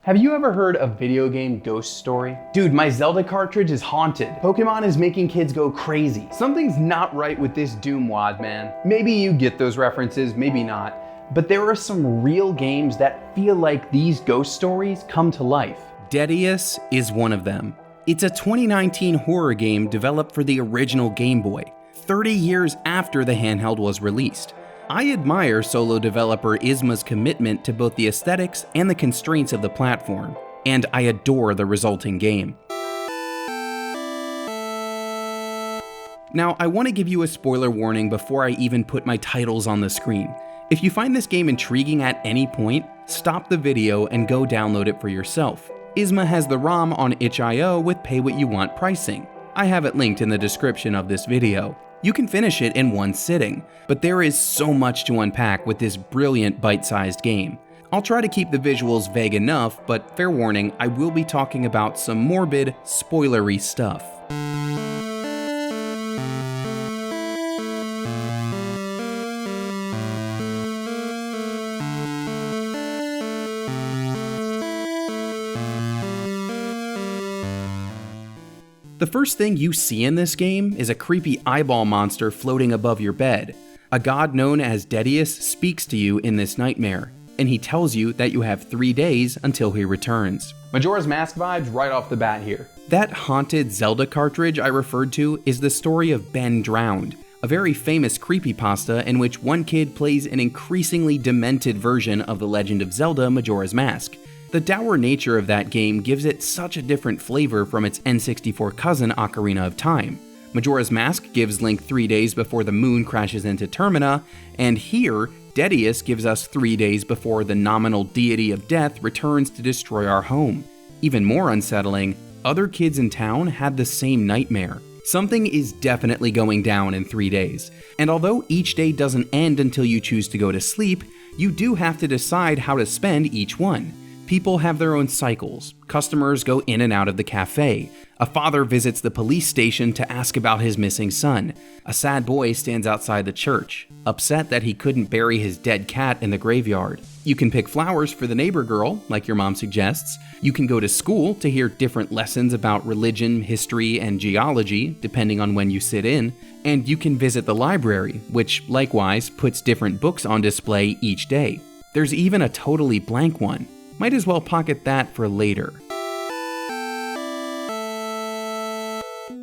Have you ever heard a video game ghost story? Dude, my Zelda cartridge is haunted. Pokemon is making kids go crazy. Something's not right with this Doom WAD, man. Maybe you get those references, maybe not. But there are some real games that feel like these ghost stories come to life. Deadus is one of them. It's a 2019 horror game developed for the original Game Boy, 30 years after the handheld was released. I admire solo developer Isma's commitment to both the aesthetics and the constraints of the platform, and I adore the resulting game. Now, I want to give you a spoiler warning before I even put my titles on the screen. If you find this game intriguing at any point, stop the video and go download it for yourself. Isma has the ROM on itch.io with pay what you want pricing. I have it linked in the description of this video. You can finish it in one sitting, but there is so much to unpack with this brilliant bite-sized game. I'll try to keep the visuals vague enough, but fair warning, I will be talking about some morbid, spoilery stuff. The first thing you see in this game is a creepy eyeball monster floating above your bed. A god known as Deadus speaks to you in this nightmare, and he tells you that you have 3 days until he returns. Majora's Mask vibes right off the bat here. That haunted Zelda cartridge I referred to is the story of Ben Drowned, a very famous creepypasta in which one kid plays an increasingly demented version of The Legend of Zelda Majora's Mask. The dour nature of that game gives it such a different flavor from its N64 cousin Ocarina of Time. Majora's Mask gives Link 3 days before the moon crashes into Termina, and here, Deadeus gives us 3 days before the nominal deity of death returns to destroy our home. Even more unsettling, other kids in town had the same nightmare. Something is definitely going down in 3 days, and although each day doesn't end until you choose to go to sleep, you do have to decide how to spend each one. People have their own cycles. Customers go in and out of the cafe. A father visits the police station to ask about his missing son. A sad boy stands outside the church, upset that he couldn't bury his dead cat in the graveyard. You can pick flowers for the neighbor girl, like your mom suggests. You can go to school to hear different lessons about religion, history, and geology, depending on when you sit in. And you can visit the library, which likewise puts different books on display each day. There's even a totally blank one. Might as well pocket that for later.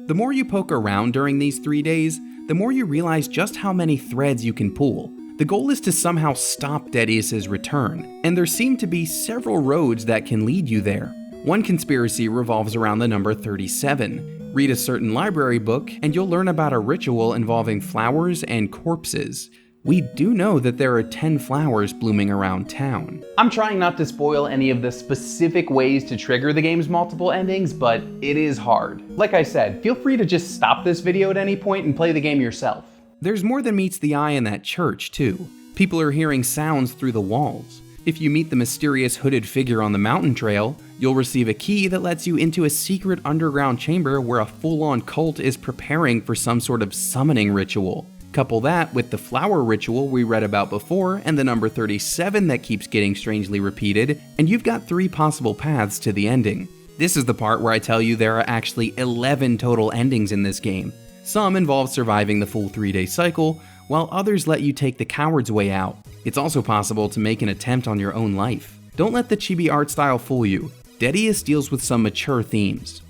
The more you poke around during these 3 days, the more you realize just how many threads you can pull. The goal is to somehow stop Deadus' return, and there seem to be several roads that can lead you there. One conspiracy revolves around the number 37. Read a certain library book, and you'll learn about a ritual involving flowers and corpses. We do know that there are 10 flowers blooming around town. I'm trying not to spoil any of the specific ways to trigger the game's multiple endings, but it is hard. Like I said, feel free to just stop this video at any point and play the game yourself. There's more than meets the eye in that church, too. People are hearing sounds through the walls. If you meet the mysterious hooded figure on the mountain trail, you'll receive a key that lets you into a secret underground chamber where a full-on cult is preparing for some sort of summoning ritual. Couple that with the flower ritual we read about before and the number 37 that keeps getting strangely repeated, and you've got 3 possible paths to the ending. This is the part where I tell you there are actually 11 total endings in this game. Some involve surviving the full 3-day cycle, while others let you take the coward's way out. It's also possible to make an attempt on your own life. Don't let the chibi art style fool you. Deadus deals with some mature themes.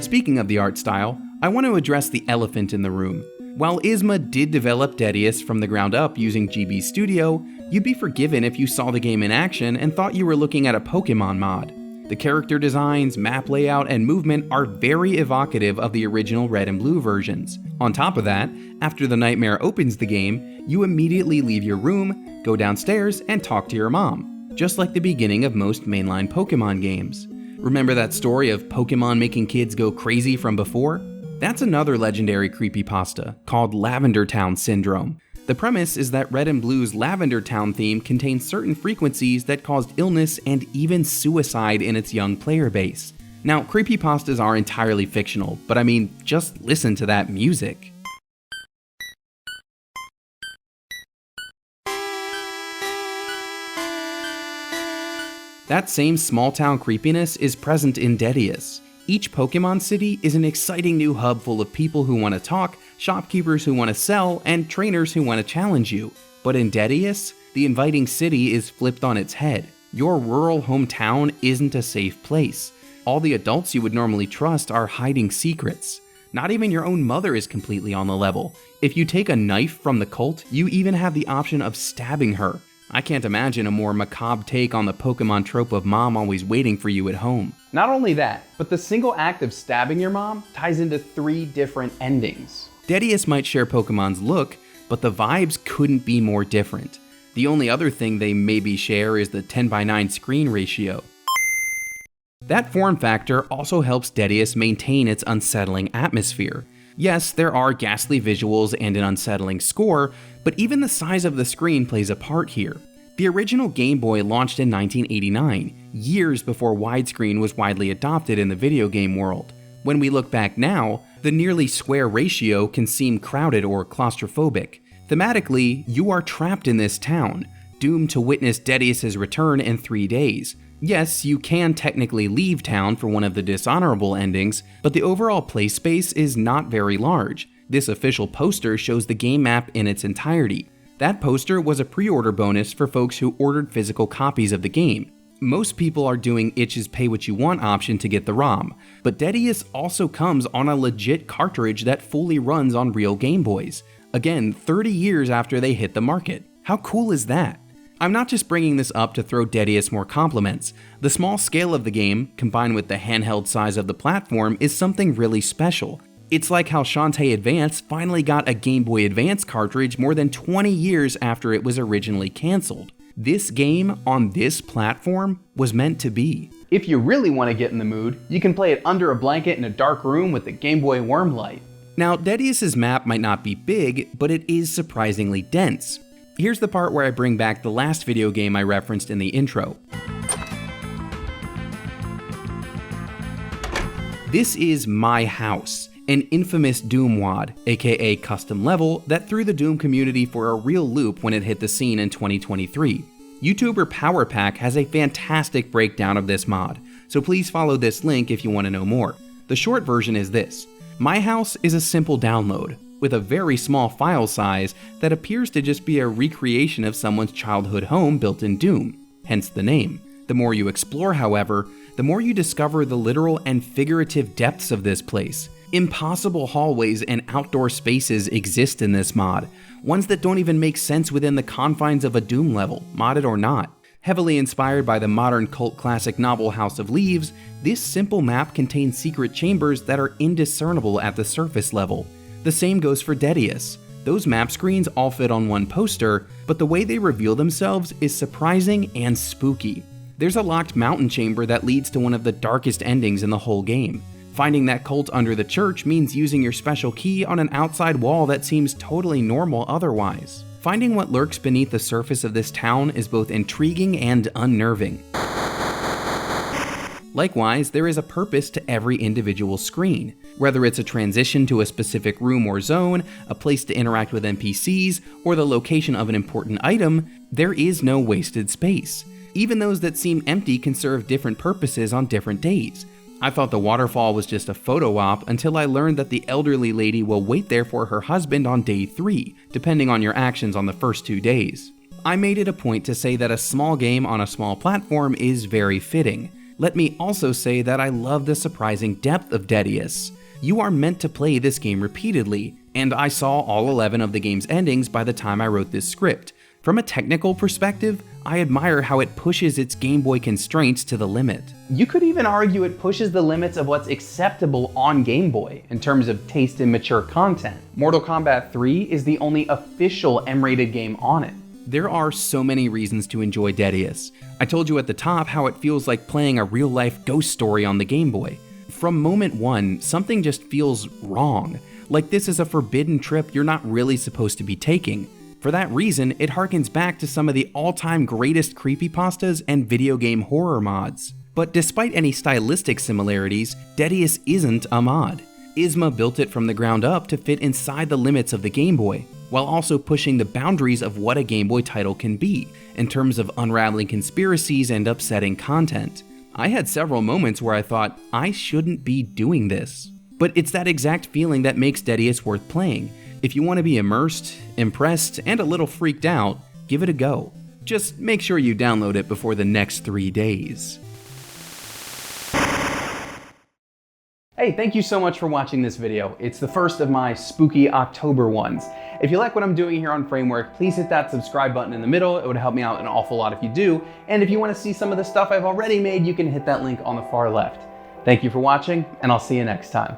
Speaking of the art style, I want to address the elephant in the room. While Isma did develop Deadus from the ground up using GB Studio, you'd be forgiven if you saw the game in action and thought you were looking at a Pokémon mod. The character designs, map layout, and movement are very evocative of the original Red and Blue versions. On top of that, after the nightmare opens the game, you immediately leave your room, go downstairs, and talk to your mom, just like the beginning of most mainline Pokémon games. Remember that story of Pokémon making kids go crazy from before? That's another legendary creepypasta called Lavender Town Syndrome. The premise is that Red and Blue's Lavender Town theme contains certain frequencies that caused illness and even suicide in its young player base. Now, creepypastas are entirely fictional, but I mean, just listen to that music. That same small-town creepiness is present in Deadeus. Each Pokémon city is an exciting new hub full of people who want to talk, shopkeepers who want to sell, and trainers who want to challenge you. But in Deadeus, the inviting city is flipped on its head. Your rural hometown isn't a safe place. All the adults you would normally trust are hiding secrets. Not even your own mother is completely on the level. If you take a knife from the cult, you even have the option of stabbing her. I can't imagine a more macabre take on the Pokémon trope of mom always waiting for you at home. Not only that, but the single act of stabbing your mom ties into 3 different endings. Deadeus might share Pokemon's look, but the vibes couldn't be more different. The only other thing they maybe share is the 10:9 screen ratio. That form factor also helps Deadeus maintain its unsettling atmosphere. Yes, there are ghastly visuals and an unsettling score, but even the size of the screen plays a part here. The original Game Boy launched in 1989, years before widescreen was widely adopted in the video game world. When we look back now, the nearly square ratio can seem crowded or claustrophobic. Thematically, you are trapped in this town, doomed to witness Deadeus' return in 3 days. Yes, you can technically leave town for one of the dishonorable endings, but the overall play space is not very large. This official poster shows the game map in its entirety. That poster was a pre-order bonus for folks who ordered physical copies of the game. Most people are doing itch's pay what you want option to get the ROM, but Deadeus also comes on a legit cartridge that fully runs on real Game Boys. Again, 30 years after they hit the market. How cool is that? I'm not just bringing this up to throw Deadeus more compliments. The small scale of the game, combined with the handheld size of the platform, is something really special. It's like how Shantae Advance finally got a Game Boy Advance cartridge more than 20 years after it was originally cancelled. This game, on this platform, was meant to be. If you really want to get in the mood, you can play it under a blanket in a dark room with the Game Boy Worm light. Now, Deadeus' map might not be big, but it is surprisingly dense. Here's the part where I bring back the last video game I referenced in the intro. This is My House, an infamous Doom WAD, aka custom level, that threw the Doom community for a real loop when it hit the scene in 2023. YouTuber PowerPack has a fantastic breakdown of this mod, so please follow this link if you want to know more. The short version is this. My House is a simple download, with a very small file size that appears to just be a recreation of someone's childhood home built in Doom, hence the name. The more you explore, however, the more you discover the literal and figurative depths of this place. Impossible hallways and outdoor spaces exist in this mod, ones that don't even make sense within the confines of a Doom level, modded or not. Heavily inspired by the modern cult classic novel House of Leaves, this simple map contains secret chambers that are indiscernible at the surface level. The same goes for Deadeus. Those map screens all fit on one poster, but the way they reveal themselves is surprising and spooky. There's a locked mountain chamber that leads to one of the darkest endings in the whole game. Finding that cult under the church means using your special key on an outside wall that seems totally normal otherwise. Finding what lurks beneath the surface of this town is both intriguing and unnerving. Likewise, there is a purpose to every individual screen. Whether it's a transition to a specific room or zone, a place to interact with NPCs, or the location of an important item, there is no wasted space. Even those that seem empty can serve different purposes on different days. I thought the waterfall was just a photo op until I learned that the elderly lady will wait there for her husband on day 3, depending on your actions on the first 2 days. I made it a point to say that a small game on a small platform is very fitting. Let me also say that I love the surprising depth of Deadeus. You are meant to play this game repeatedly, and I saw all 11 of the game's endings by the time I wrote this script. From a technical perspective, I admire how it pushes its Game Boy constraints to the limit. You could even argue it pushes the limits of what's acceptable on Game Boy in terms of taste and mature content. Mortal Kombat 3 is the only official M-rated game on it. There are so many reasons to enjoy Deadeus. I told you at the top how it feels like playing a real-life ghost story on the Game Boy. From moment one, something just feels wrong. Like this is a forbidden trip you're not really supposed to be taking. For that reason, it harkens back to some of the all-time greatest creepypastas and video game horror mods. But despite any stylistic similarities, Deadeus isn't a mod. ISMA built it from the ground up to fit inside the limits of the Game Boy, while also pushing the boundaries of what a Game Boy title can be, in terms of unraveling conspiracies and upsetting content. I had several moments where I thought, I shouldn't be doing this. But it's that exact feeling that makes Deadeus worth playing. If you want to be immersed, impressed, and a little freaked out, give it a go. Just make sure you download it before the next 3 days. Hey, thank you so much for watching this video. It's the first of my spooky October ones. If you like what I'm doing here on Framework, please hit that subscribe button in the middle. It would help me out an awful lot if you do. And if you want to see some of the stuff I've already made, you can hit that link on the far left. Thank you for watching, and I'll see you next time.